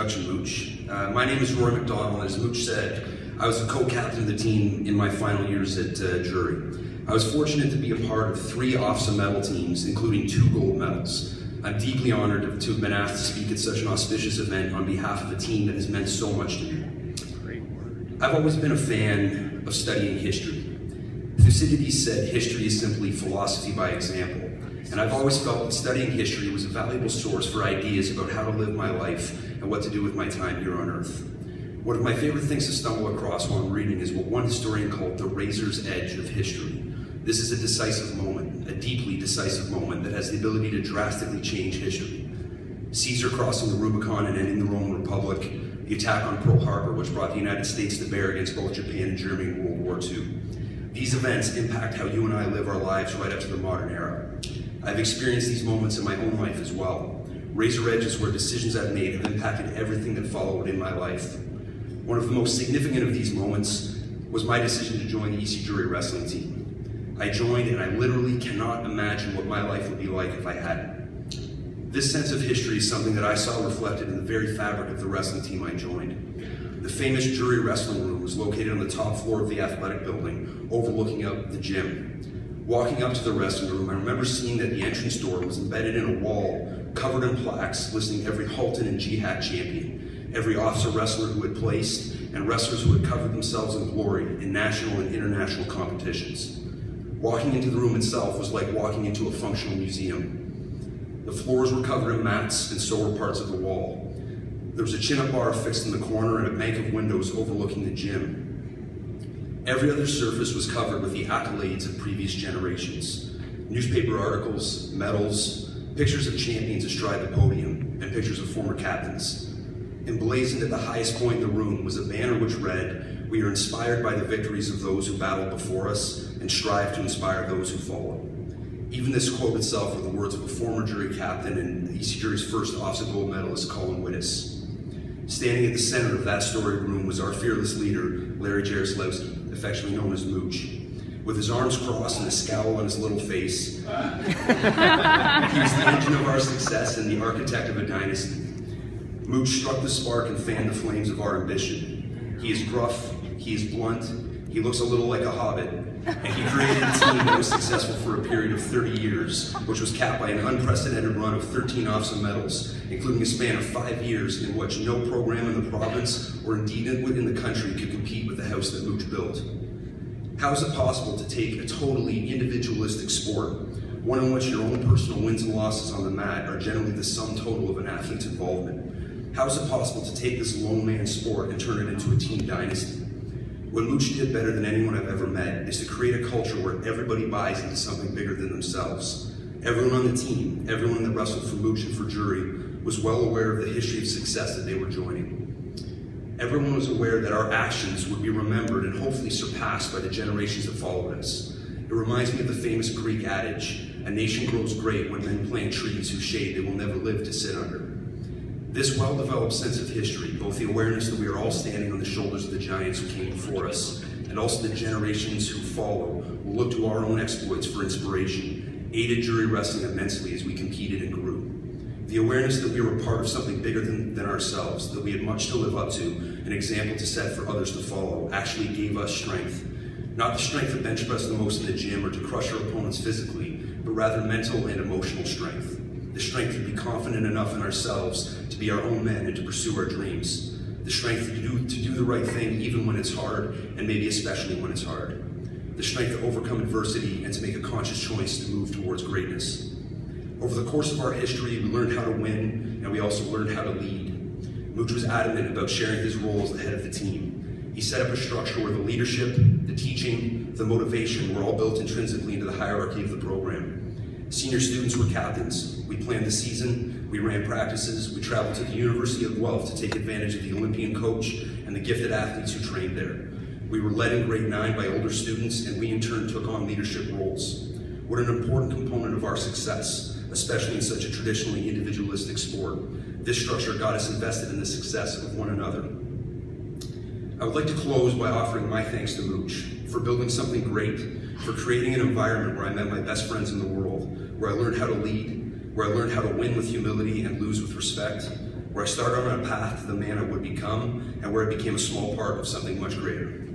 introduction, Mooch. My name is Roy McDonald. As Mooch said, I was the co-captain of the team in my final years at Drury. I was fortunate to be a part of 3 OFSAA medal teams, including 2 gold medals. I'm deeply honored to have been asked to speak at such an auspicious event on behalf of a team that has meant so much to me. I've always been a fan of studying history. Thucydides said history is simply philosophy by example. And I've always felt that studying history was a valuable source for ideas about how to live my life and what to do with my time here on Earth. One of my favorite things to stumble across while I'm reading is what one historian called the razor's edge of history. This is a decisive moment, a deeply decisive moment that has the ability to drastically change history. Caesar crossing the Rubicon and ending the Roman Republic, the attack on Pearl Harbor, which brought the United States to bear against both Japan and Germany in World War II. These events impact how you and I live our lives right up to the modern era. I've experienced these moments in my own life as well. Razor edge is where decisions I've made have impacted everything that followed in my life. One of the most significant of these moments was my decision to join the EC Drury wrestling team. I joined and I literally cannot imagine what my life would be like if I hadn't. This sense of history is something that I saw reflected in the very fabric of the wrestling team I joined. The famous Drury wrestling room was located on the top floor of the athletic building, overlooking out the gym. Walking up to the wrestling room, I remember seeing that the entrance door was embedded in a wall, covered in plaques listing every Halton and Jihad champion, every OFSAA wrestler who had placed, and wrestlers who had covered themselves in glory in national and international competitions. Walking into the room itself was like walking into a functional museum. The floors were covered in mats, and so were parts of the wall. There was a chin-up bar fixed in the corner and a bank of windows overlooking the gym. Every other surface was covered with the accolades of previous generations. Newspaper articles, medals, pictures of champions astride the podium, and pictures of former captains. Emblazoned at the highest point in the room was a banner which read, "We are inspired by the victories of those who battled before us and strive to inspire those who follow." Even this quote itself were the words of a former Drury captain and EC Drury's first OFSAA gold medalist, Colin Wittes. Standing at the center of that storied room was our fearless leader, Larry Jaroslawski, affectionately known as Mooch. With his arms crossed and a scowl on his little face, he was the engine of our success and the architect of a dynasty. Mooch struck the spark and fanned the flames of our ambition. He is gruff, he is blunt, he looks a little like a hobbit, and he created a team that was successful for a period of 30 years, which was capped by an unprecedented run of 13 OFSAA medals, including a span of 5 years in which no program in the province, or indeed within the country, could compete with the house that Mooch built. How is it possible to take a totally individualistic sport, one in which your own personal wins and losses on the mat are generally the sum total of an athlete's involvement? How is it possible to take this lone man sport and turn it into a team dynasty? What Mooch did better than anyone I've ever met is to create a culture where everybody buys into something bigger than themselves. Everyone on the team, everyone that wrestled for Mooch and for Drury, was well aware of the history of success that they were joining. Everyone was aware that our actions would be remembered and hopefully surpassed by the generations that followed us. It reminds me of the famous Greek adage, "A nation grows great when men plant trees whose shade they will never live to sit under." This well-developed sense of history, both the awareness that we are all standing on the shoulders of the giants who came before us, and also the generations who follow, will look to our own exploits for inspiration, aided Drury wrestling immensely as we competed and grew. The awareness that we were a part of something bigger than ourselves, that we had much to live up to, an example to set for others to follow, actually gave us strength. Not the strength to bench press the most in the gym or to crush our opponents physically, but rather mental and emotional strength. The strength to be confident enough in ourselves to be our own men and to pursue our dreams. The strength to do the right thing even when it's hard, and maybe especially when it's hard. The strength to overcome adversity and to make a conscious choice to move towards greatness. Over the course of our history, we learned how to win, and we also learned how to lead. Mooch was adamant about sharing his role as the head of the team. He set up a structure where the leadership, the teaching, the motivation were all built intrinsically into the hierarchy of the program. Senior students were captains. We planned the season, we ran practices, we traveled to the University of Guelph to take advantage of the Olympian coach and the gifted athletes who trained there. We were led in grade 9 by older students, and we in turn took on leadership roles. What an important component of our success, especially in such a traditionally individualistic sport. This structure got us invested in the success of one another. I would like to close by offering my thanks to Mooch for building something great, for creating an environment where I met my best friends in the world, where I learned how to lead, where I learned how to win with humility and lose with respect, where I started on a path to the man I would become, and where I became a small part of something much greater.